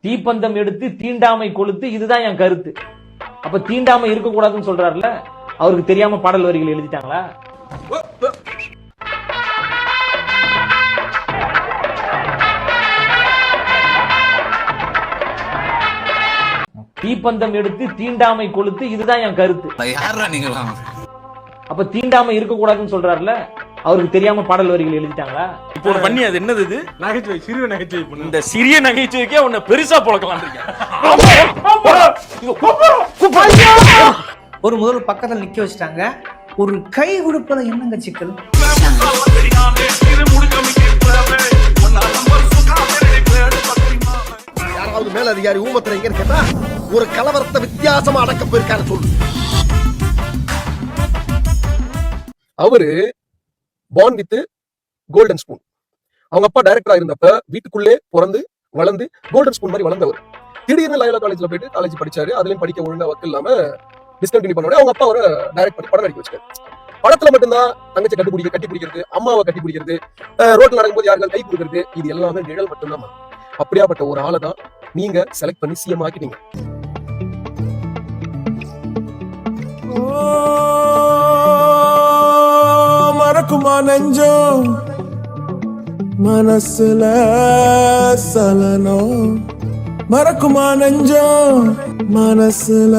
தீப்பந்தம் எடுத்து தீண்டாமை கொளுத்து, இதுதான் என் கருத்து. அப்ப தீண்டாமை இருக்க கூடாதுன்னு சொல்றாருல, அவருக்கு தெரியாம பாடல் வரிகள் எழுதிட்டாங்களா? தீப்பந்தம் எடுத்து தீண்டாமை கொளுத்து, இதுதான் என் கருத்து. அப்ப தீண்டாமை இருக்க கூடாதுன்னு சொல்றாருல, அவருக்கு தெரியாம பாடல் வரிகள் எழுதிட்டாங்களா? இப்போ ஒரு பண்ணி அது என்னது இது? நகைச்சுவை, சிறிய நகைச்சுவை பண்ணு. இந்த சிறிய நகைச்சுவைக்கே உன்னை பெருசா பொளக்கலாம் இருக்கேன். ஒரு முதல் பக்கத்துல நிக்க வச்சுட்டாங்க. ஒரு கை கொடுப்பத என்னங்க சிக்கல்? யாராவது மேல அதிகாரி ஊமத்துல எங்கன்னு கேட்டா ஒரு கலவரத்தை வித்தியாசமா அடக்க போயிருக்காரு சொல்லு. அவரு பார்ன் வித் கோல்டன் ஸ்பூன். அவங்க அப்பா டைரக்டரா இருந்தப்ப வீட்டுக்குள்ளே பிறந்து வளர்ந்து கோல்டன் ஸ்பூன் மாதிரி வளர்ந்தவர். திடீர்னு லயோலா காலேஜ்ல போயிட்டு காலேஜ் படிச்சாரு. அதுலயும் படிக்க ஒழுங்கா வக்கு இல்லாம டிஸ்கண்டினியூ பண்ணோட அவங்க அப்பா அவரை டைரக்ட் பண்ணி படம் நடிக்க வச்சாரு. படத்துல மட்டும்தான் தங்கச்சி கட்டி பிடிக்கிறது, அம்மாவை கட்டி பிடிக்கிறது, ரோட்ல நடக்கும்போது யாருக்கும் கை கொடுக்கறது, இது எல்லாமே நிழல் மட்டும்தான். அப்படியாப்பட்ட ஒரு ஆளை தான் நீங்க செலக்ட் பண்ணி சிஎம் ஆக்கிட்டீங்க. மறக்குமா நெஞ்சம் மனசுல சலனம், மறக்குமா நெஞ்சம் மனசுல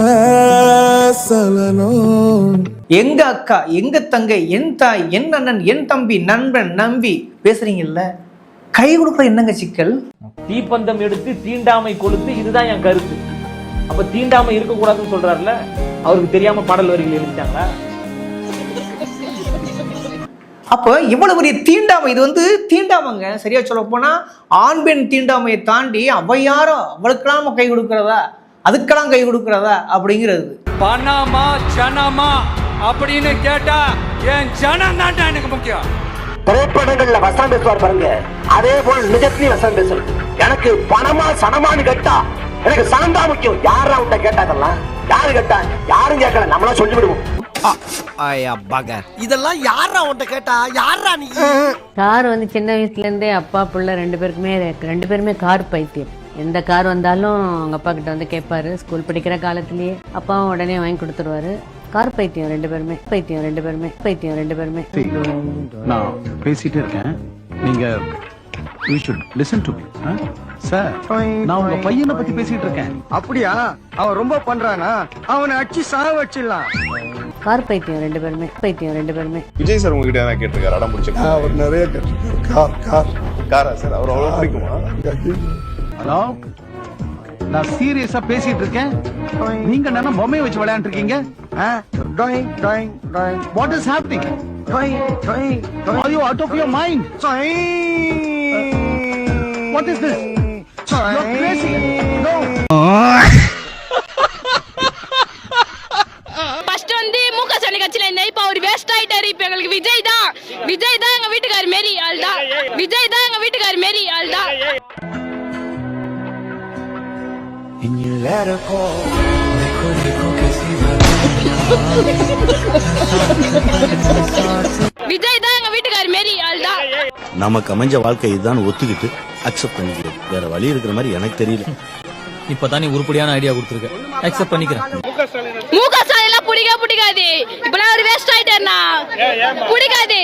சலனம். எங்க அக்கா, எங்க தங்கை, என் தாய், என் அண்ணன், என் தம்பி, நண்பன், நம்பி பேசுறீங்கல்ல, கை கொடுப்ப என்னங்க சிக்கல்? தீப்பந்தம் எடுத்து தீண்டாமை கொளுத்து, இதுதான் என் கருத்து. அப்ப தீண்டாமை இருக்க கூடாதுன்னு சொல்றாருல, அவருக்கு தெரியாம பாடல் வரிகள் எழுதிட்டாங்களா? அப்ப இவ்வளவு பெரிய தீண்டாமை, இது தீண்டாமைங்க. சரியா சொல்ல போனா ஆண் பெண் தீண்டாமையை தாண்டி அவையாரோ அவளுக்கெல்லாம் நம்ம கை கொடுக்கிறதா, அதுக்கெல்லாம் கை கொடுக்கிறதா அப்படிங்கிறது. பணமா ஜனமா அப்படின்னு கேட்டா என் ஜனம் தான் எனக்கு முக்கியம். திரைப்படங்கள்ல வசனம் பேசுவார் பாருங்க, அதே போல் நிஜத்திலையும் வசனம் பேசணும். எனக்கு பணமா சனமானு கேட்டா எனக்கு சனம் தான் முக்கியம். யாரா உன்ட்ட கேட்டாதெல்லாம்? யாரு கேட்டா? யாரும் கேட்கல, நம்மளா சொல்லி விடுவோம். இதெல்லாம் யாரா உன்ட்ட கேட்டா? யாரா நீ? கார் சின்ன வயசுல இருந்தே அப்பா பிள்ளை ரெண்டு பேருமே கார் பைத்தியம். எந்த கார் வந்தாலும் அவங்க அப்பா கிட்ட கேட்பாரு. ஸ்கூல் படிக்கிற காலத்திலேயே அப்பாவும் உடனே வாங்கி கொடுத்துருவாரு. கார் பைத்தியம் ரெண்டு பேருமே. நான் பேசிட்டே இருக்கேன், நீங்க you should listen to me. Sir, நான் உங்க பையனை பத்தி பேசிட்டு இருக்கேன். அப்படியா? அவன் ரொம்ப பண்றானா? அவனை அடிச்சு சாவ வச்சிடலாம். கார் பைத்தியம் ரெண்டு பேருமே. விஜய் சார் உங்ககிட்ட என்ன கேட்டிருக்காரு? அடம் பிடிச்சிருக்காரு. அவர் நிறைய கேட்டிருக்காரு. காரா சார்? அவர் அவ்வளவு பிடிக்குமா? ஹலோ, நான் சீரியஸா பேசிட்டு இருக்கேன். நீங்க என்ன பொம்மையை வச்சு விளையாண்டு இருக்கீங்க? What is happening? Are you out of your mind? What is this? You're crazy. No. First முக ஸ்டாலின் கட்சியில இருந்தேன். இப்ப அவர் வேஸ்ட் ஆயிட்டாரு. இப்ப எங்களுக்கு விஜய் தான் எங்க வீட்டுக்கார் மாரி ஆள் தான். விஜய் தான் எங்க வீட்டுக்கார் மாரி ஆள் தான். விஜய் தான் எங்க வீட்டுக்கார் மாரி ஆள் தான். நமக்கு அமைஞ்ச வாழ்க்கை இதுதான் ஒத்துக்கிட்டு அக்செப்ட் பண்ணிக்கிறேன். வேற வழி இருக்கிற மாதிரி எனக்கு தெரியல. இப்பதான் நீ உருப்படியான ஐடியா கொடுத்துருக்க, அக்செப்ட் பண்ணிக்கிறேன். முக ஸ்டாலின் எல்லாம் பிடிக்காது. இப்பெல்லாம் அவர் வேஸ்ட் ஆயிட்டாருனா பிடிக்காது.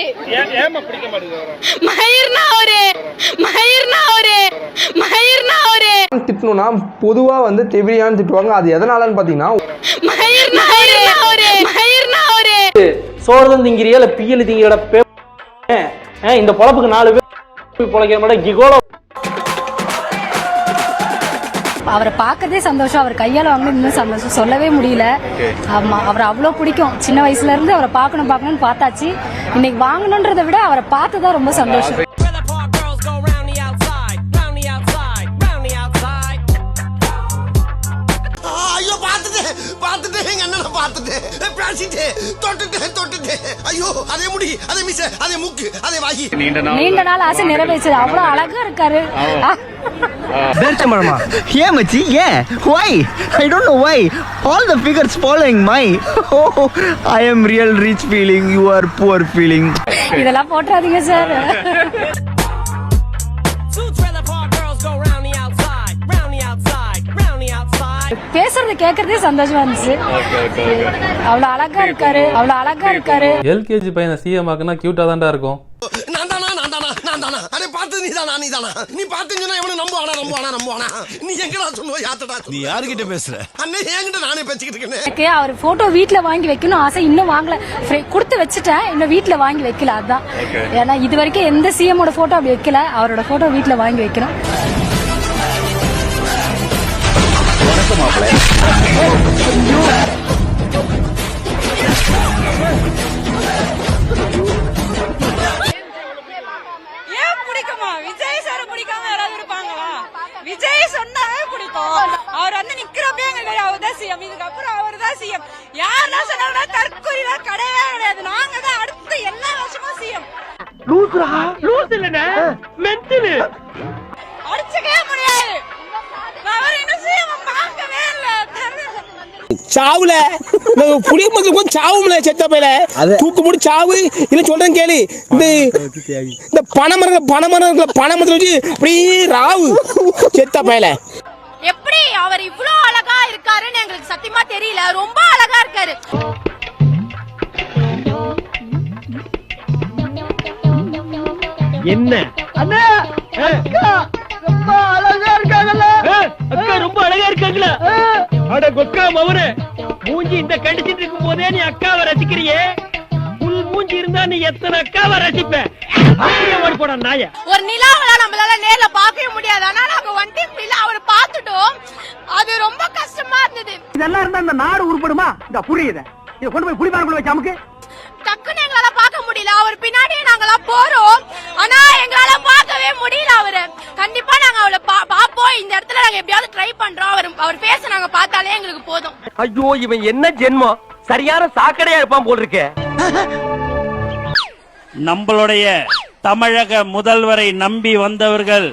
திட்டணும்னா பொதுவா தெவிலியான்னு திட்டுவாங்க. அது எதனாலன்னு பாத்தீங்கன்னா, சோறு திங்கிறியா இல்ல பியல் திங்கிற இந்த பொழப்புக்கு 4 பேர் பொழைக்கிற மாட்டேன் கிகோலோ. அவரை பார்க்கறதே சந்தோஷம். அவர் கையால வாங்க இன்னும் சந்தோஷம் சொல்லவே முடியல. ஆமா, அவரை அவ்வளோ பிடிக்கும். சின்ன வயசுல இருந்து அவரை பார்க்கணும்னு பார்த்தாச்சு. இன்னைக்கு வாங்கணுன்றதை விட அவரை பார்த்துதான் ரொம்ப சந்தோஷம். நீண்ட நாள் ஆசை நிறைவேற்றது. அவ்வளவு அழகா இருக்காரு. ஏன் மச்சி? ஏன்? Why? I don't know why. All the figures following my. Oh, I am real rich feeling. You are poor feeling. இதெல்லாம் போட்றாதீங்க சார். கேக்குறதே சந்தோஷமா இருந்துச்சு. அவ்வளவு அழகா இருக்காரு. எல்கேஜி பையனை சிஎம் ஆக்குனா கியூட்டா தான்டா இருக்கும். நீ பாத்தீங்கன்னா எவனும் நம்புவானா நீ எங்கடா சொல்லுவ யாத்தடா நீ யார்கிட்ட பேசுற அண்ணே என்கிட்ட நானே பேசிக்கிட்டு இருக்கேன். எனக்கு அவர் போட்டோ வீட்ல வாங்கி வைக்கணும் ஆசை, இன்னும் வாங்கல, கொடுத்து வச்சுட்டேன், இன்னும் வீட்ல வாங்கி வைக்கல. அதான் ஏன்னா இது வரைக்கும் எந்த சிஎமோட போட்டோ அப்படி வைக்கல, அவரோட போட்டோ வீட்ல வாங்கி வைக்கணும். ஏன் பிடிக்குமா? விஜய் சார் பிடிக்காம யாராவது இருப்பாங்களா? விஜய் சொன்னாவே பிடிக்கும். அவர் வந்து நிக்கிறப்பே எங்களுக்கு அவர் தான் சிஎம், இதுக்கப்புறம் அவர் தான் சிஎம். யாரெல்லாம் சொன்னாங்கன்னா தற்கொலைலாம் கிடையவே கிடையாது. நாங்க தான் அடுத்து எல்லா வருஷமும் சிஎம். லூஸ் இல்ல மென்டல் அடிச்சவே முடியாது. அவர் இன்னும் சிஎம் பார்க்கவே இல்ல. சாவுல புளிய சாவுல செத்த பையில தூக்கு முடி சாவு இல்ல சொல்றேன் கேளு. இந்த பணமரத்துல வச்சு அப்படியே ராவு செத்த பையில. எப்படி அவர் இவ்ளோ அழகா இருக்காருன்னு எங்களுக்கு சத்தியமா தெரியல. ரொம்ப அழகா இருக்காரு. என்ன அண்ணா அக்கா ரொம்ப அழகா இருக்காங்கல்ல? அக்கா ரொம்ப அழகா இருக்காங்களா? அட கொக்கா மவனே, மூஞ்சி இந்த கடிச்சிட்டு இருக்கும் போதே நீ அக்காவை ரசிக்கிறியே, புல் மூஞ்சி இருந்தா நீ எத்தனை அக்காவை ரசிப்ப? அப்படியே ஓடி போட நாய. ஒரு நிலாவல நம்மளால நேர்ல பார்க்கவே முடியாது, ஆனா நாங்க வண்டி நிலா அவரை பார்த்துட்டோம். அது ரொம்ப கஷ்டமா இருந்தது. இதெல்லாம் இருந்தா இந்த நாடு உருப்படுமா? இந்த புரியுது, இத கொண்டு போய் புலிபாரக்குள்ள வச்சு அமுக்கு. டக்குன்னு எங்களால பார்க்க முடியல. அவர் பின்னாடியே நாங்களாம் போறோம், ஆனா எங்களால பார்க்கவே முடியல அவரு. கண்டிப்பா நாங்க அவளை பாப்போம். இந்த இடத்துல நாங்க எப்படியாவது ட்ரை பண்றோம். அவர் பேச நாங்க பார்த்தாலே எங்களுக்கு போதும். ஐயோ இவன் என்ன ஜென்மம், சரியான சாக்கடையா இருப்பான் போல் இருக்கே. நம்மளுடைய தமிழக முதல்வரை நம்பி வந்தவர்கள்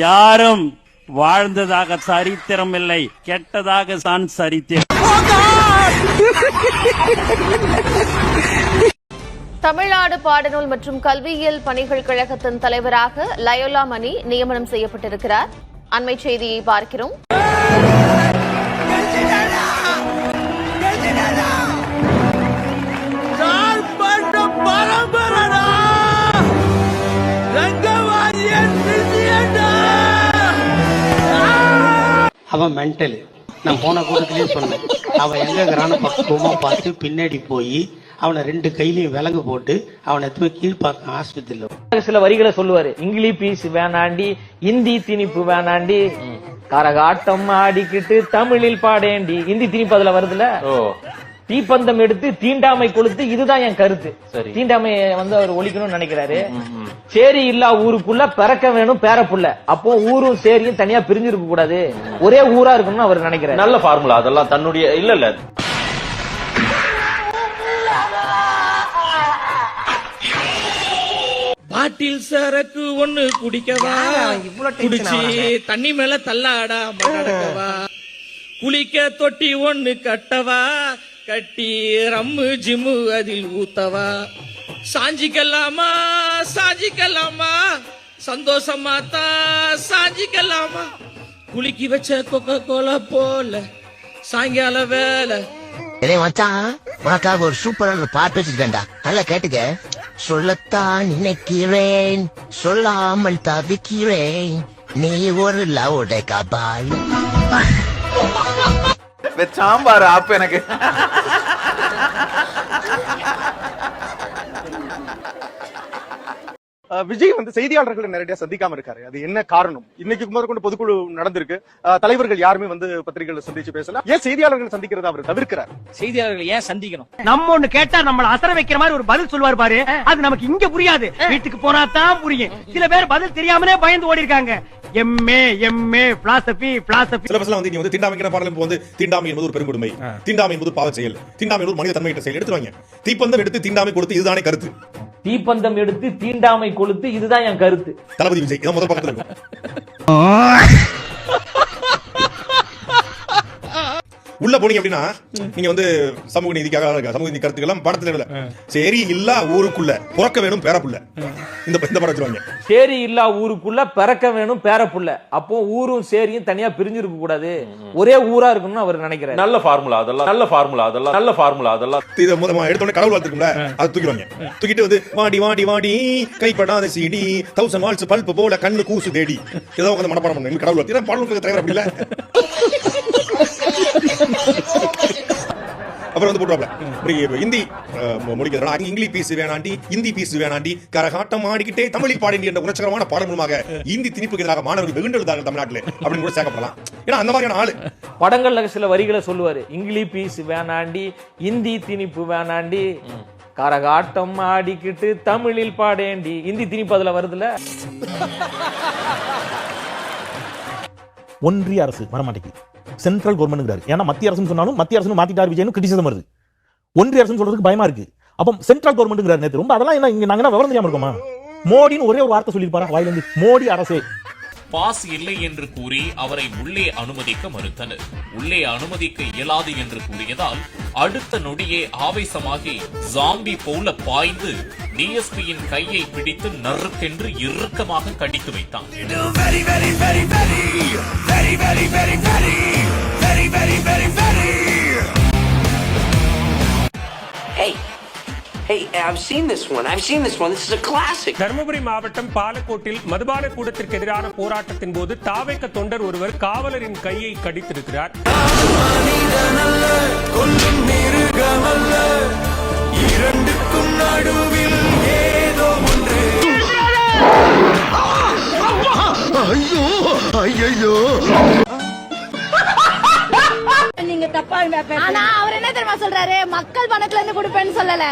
யாரும் வாழ்ந்ததாக சரித்திரம் இல்லை, கெட்டதாக தான் சரித்திரம். தமிழ்நாடு பாடநூல் மற்றும் கல்வியியல் பணிகள் கழகத்தின் தலைவராக லயோலா மணி நியமனம் செய்யப்பட்டிருக்கிறார். அண்மை செய்தியை பார்க்கிறோம். அவன் மென்டல். நான் போன கூட்டத்திலேயே சொன்னேன், அவன் எங்க இருக்கிறான்னு பக்குவமா பார்த்து பின்னாடி போய் அவனை 2 கையிலையும் விலங்கு போட்டு அவனை கீழ்பாக்கம் ஆஸ்பத்திரியில சில வரிகளை சொல்லுவாரு. இங்கிலீஷ் பீஸ் வேணாண்டி, இந்தி திணிப்பு வேணாண்டி, கரகாட்டம் ஆடிக்கிட்டு தமிழில் பாடேண்டி. இந்தி திணிப்பு அதுல வருதுல. தீப்பந்தம் எடுத்து தீண்டாமை கொளுத்து, இதுதான் என் கருத்து. தீண்டாமையை வந்து அவர் ஒழிக்கணும்னு நினைக்கிறாரு. சேரி இல்லா ஊருக்குள்ள பிறக்க வேணும் பேரப்புள்ள. அப்போ ஊரும் சேரியும் தனியா பிரிஞ்சிருக்க கூடாது, ஒரே ஊரா இருக்கணும்னு அவர் நினைக்கிறாரு. நல்ல ஃபார்முலா அதெல்லாம். தன்னுடைய இல்ல பாட்டில் சரக்கு ஒண்ணு குடிக்கவா, குடிச்சு தண்ணி மேல தள்ளாடா நடக்கவா, குளிக்க தொட்டி ஒண்ணு கட்டவா, கட்டி ரம்மு ஜிம்மு அதில் ஊத்தவா, சாஞ்சிக்கலாமா சந்தோஷமா தான் சாஞ்சிக்கலாமா, குளிக்கி வச்ச கொக்கோ கோலா போல சாயங்கால வேலை. மச்சான், உனக்காக ஒரு சூப்பரான பாட்டு வச்சிருக்கேன்டா, நல்லா கேட்டுக்க. சொல்லத்தான் நினைக்கிறேன், சொல்லாமல் தவிக்கிறேன், நீ ஒரு லவுடை கபால். சாம்பார் ஆப் எனக்கு. விஜய் வந்து செய்தியாளர்களை நேரடியா சந்திக்காம இருக்காரு. அது என்ன காரணம்? இன்னைக்கு முதற்கொண்டு பொதுக்குழு நடந்திருக்கு, தலைவர்கள் யாருமே வந்து பத்திரிகைகளை சந்திச்சு பேசல. ஏன் செய்தியாளர்கள் சந்திக்கிறத அவர் தவிர்க்கிறார்? செய்தியாளர்கள் ஏன் சந்திக்கணும்? நம்ம ஒண்ணு கேட்டா நம்மள அசர வைக்கிற மாதிரி ஒரு பதில் சொல்வார் பாரு, அது நமக்கு இங்க புரியாது, வீட்டுக்கு போனா தான் புரியும். சில பேர் பதில் தெரியாமலே பயந்து ஓடி இருக்காங்க. எம்ஏ பிலாசபி சிலபஸ்ல வந்து நீ வந்து தீண்டாமைக்கிற பாடலும் வந்து தீண்டாமை என்பது ஒரு பெருங்கொடுமை, தீண்டாமை என்பது பாவ செயல், தீண்டாமை என்பது மனித தன்மையிட்ட செயல் எடுத்துவாங்க. தீப்பந்தம் எடுத்து தீண்டாமை கொடுத்து, இதுதானே கருத்து. தீப்பந்தம் எடுத்து தீண்டாமை கொளுத்து, இதுதான் என் கருத்து. தளபதி விஜய் இதான் முதல் பக்கத்துல இருக்கும். உள்ள உள்ள போனீங்க அப்படின்னா நீங்க வந்து சமூக நீதிக்காக சமூக நீதி கருத்துக்கள் படத்துல இல்ல சரி இல்ல ஊருக்குள்ள பிறக்க வேணும் பேரப்புள்ள இந்த படம் வச்சிருவாங்க. சேரி இல்லா ஊருக்குள்ள பிறக்க வேணும் பேரப்புள்ள. அப்போ ஊரும் சேரியும் தனியா பிரிஞ்சிருக்க கூடாது, ஒரே ஊரா இருக்கணும்னு அவர் நினைக்கிறார். நல்ல ஃபார்முலா அதெல்லாம், நல்ல ஃபார்முலா அதெல்லாம், நல்ல ஃபார்முலா அதெல்லாம். இதை எடுத்தோடனே கடவுள் வாழ்த்துக்கும்ல அதை தூக்கிடுவாங்க. தூக்கிட்டு வந்து வாடி வாடி வாடி கைப்படாத சீடி 1000 வால்ஸ் பல்ப் போல கண்ணு கூசு தேடி ஏதோ உட்காந்து மனப்பாடம் பண்ண கடவுள் வாழ்த்து பாடல் தலைவர் அப்படி இல்ல. அப்புறம் வந்து போட்டுவாப்ல ஹிந்தி முடிக்கிறாங்க, இங்கிலீஷ் பீஸ் வேணாண்டி ஹிந்தி பீஸ் வேணாண்டி கரகாட்டம் ஆடிக்கிட்டே தமிழில் பாடேண்டி என்ற உணர்ச்சிகரமான பாடல் மூலமாக இந்தி திணிப்புக்கு எதிராக மாணவர்கள் வெகுண்டெழுதார்கள் தமிழ்நாட்டில் அப்படின்னு கூட சேர்க்கப்படலாம். ஏன்னா அந்த மாதிரியான ஆளு படங்கள்ல சில வரிகளை சொல்லுவாரு, இங்கிலீஷ் பீஸ் வேணாண்டி ஹிந்தி திணிப்பு வேணாண்டி கரகாட்டம் ஆடிக்கிட்டு தமிழில் பாடேண்டி. ஹிந்தி திணிப்பு அதுல வருதுல. ஒன்றிய அரசு வரமாட்டேங்குது, சென்ட்ரல் கவர்மெண்ட்ங்கிறாரு. ஏன்னா மத்திய அரசு சொன்னாலும் மத்திய அரசு மாத்திட்டார் விஜய்னு கிரிட்டிசிசம் வருது. ஒன்றிய அரசு சொல்றதுக்கு பயமா இருக்கு. அப்போ சென்ட்ரல் கவர்மெண்ட்ங்கிறாரு. நேத்து ரொம்ப அதெல்லாம் என்ன இங்க நாங்க விவரம் தெரியாம இருக்கோமா? மோடின்னு ஒரே ஒரு வார்த்தை சொல்லிருப்பாரா வாயிலிருந்து? மோடி அரசே. பாஸ் இல்லை என்று கூறி அவரை உள்ளே அனுமதிக்க மறுத்தனர். உள்ளே அனுமதிக்க இயலாது என்று கூறியதால் அடுத்த நொடியே ஆவேசமாகி ஜாம்பி போல பாய்ந்து டிஎஸ்பியின் கையை பிடித்து நறுக்கென்று இறுக்கமாக கடித்து வைத்தான். தருமபுரி மாவட்டம் பாலக்கோட்டில் மதுபான கூடத்திற்கு எதிரான போராட்டத்தின் போது தாவேக்க தொண்டர் ஒருவர் காவலரின் கையை கடித்திருக்கிறார். இரண்டுக்கும் நடுவில் ஏதோ ஒன்று. ஐயோ ஐயோ நீங்க தப்பா ஆனா அவர் என்ன தெரியுமா சொல்றாரு, மக்கள் பணத்துல இருந்து கொடுப்பேன்னு சொல்லல,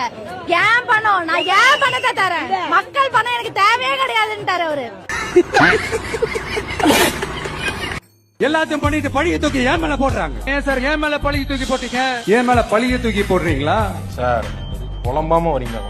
ஏன் பணம், நான் ஏன் பணத்தை தரேன், மக்கள் பணம் எனக்கு தேவையே கிடையாதுன்னுட்டாரு அவரு. எல்லாத்தையும் பண்ணிட்டு பழிய தூக்கி ஏன் மேல போடுறாங்க. ஏன் சார் ஏன் மேல பழிய தூக்கி போட்டீங்க? ஏன் மேல பழிய தூக்கி போடுறீங்களா சார்? புலம்பாம வரீங்க.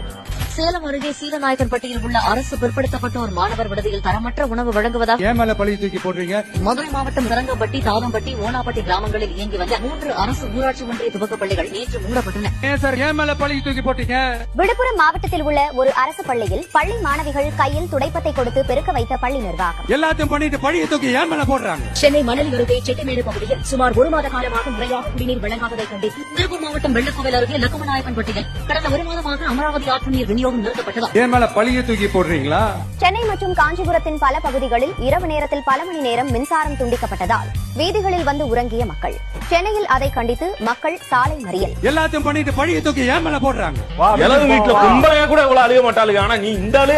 சேலம் அருகே சீலநாயக்கன்பட்டியில் உள்ள அரசு பிற்படுத்தப்பட்டோர் மாணவர் விடுதியில் தரமற்ற உணவு வழங்குவதாக ஏன் மேல பழிய தூக்கி போடுறீங்க? மதுரை மாவட்டம் தரங்கம்பட்டி, தாதம்பட்டி, ஓனாப்பட்டி கிராமங்களில் இயங்கி வந்த 3 அரசு ஊராட்சி ஒன்றிய துவக்க பள்ளிகள் நேற்று மூடப்பட்டன. ஏன் சார் ஏன் மேல பழிய தூக்கி போட்டீங்க? விழுப்புரம் மாவட்டத்தில் உள்ள ஒரு அரசு பள்ளியில் பள்ளி மாணவிகள் கையில் துடைப்பத்தை கொடுத்து பெருக்க வைத்த பள்ளி நிர்வாகம். எல்லாத்தையும் பண்ணிட்டு பழிய தூக்கி ஏன் மேல போடுறாங்க? சென்னை மணலி அருகே செட்டிமேடு பகுதியில் சுமார் 1 மாத காலமாக முறையாக குடிநீர் வழங்காததை கண்டித்து திருப்பூர் மாவட்டம் வெள்ளக்கோவில் அருகே லக்குமநாயக்கன்பட்டியில் கடந்த 1 மாதமாக அமராவதி ஆற்று நீர் விநியோகம் நிறுத்தப்பட்டது. ஏன் மேல பழிய தூக்கி போடுறீங்களா? சென்னை மற்றும் காஞ்சிபுரத்தின் பல பகுதிகளில் இரவு நேரத்தில் பல மணி நேரம் மின்சாரம் துண்டிக்கப்பட்டதால் வீதிகளில் வந்து உறங்கிய மக்கள். சென்னையில் அதை கண்டித்து மக்கள் சாலை மறியல். எல்லாத்தையும் பண்ணிட்டு பழிய தூக்கி ஏன் மேல போடுறாங்க? எல்லாரும் வீட்டுல கும்பலையா கூட இவ்வளவு அழுக மாட்டாளுங்க. ஆனா நீ இந்த ஆளே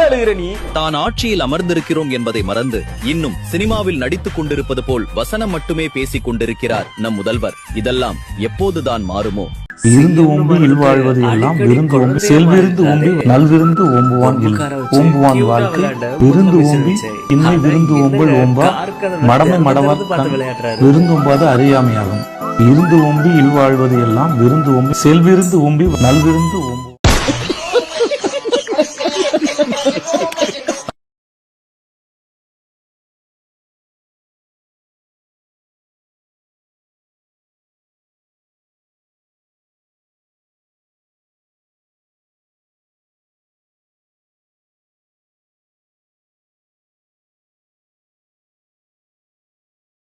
அழுகிற. நீ தான் ஆட்சியில் அமர்ந்திருக்கிறோம் என்பதை மறந்து இன்னும் சினிமாவில் நடித்துக் கொண்டிருப்பது போல் வசனம் மட்டுமே பேசிக் கொண்டிருக்கிறார் நம் முதல்வர். இதெல்லாம் எப்போதுதான் மாறுமோ? இருந்து ஓம்பி இல்வாழ்வது எல்லாம் விருந்து ஓம்பி செல்விருந்து ஓம்பி நல்விருந்து ஓம்புவான் ஓம்புவான் வாழ்க்கை விருந்து ஓம்பி இன்னை விருந்து ஓம்பல் ஓம்பா மடமை மடவா விருந்தோம்பாது அறியாமையாகும். இருந்து ஓம்பி இல்வாழ்வது எல்லாம் விருந்து ஓம்பி செல்விருந்து ஓம்பி நல்விருந்து ஓம்பு.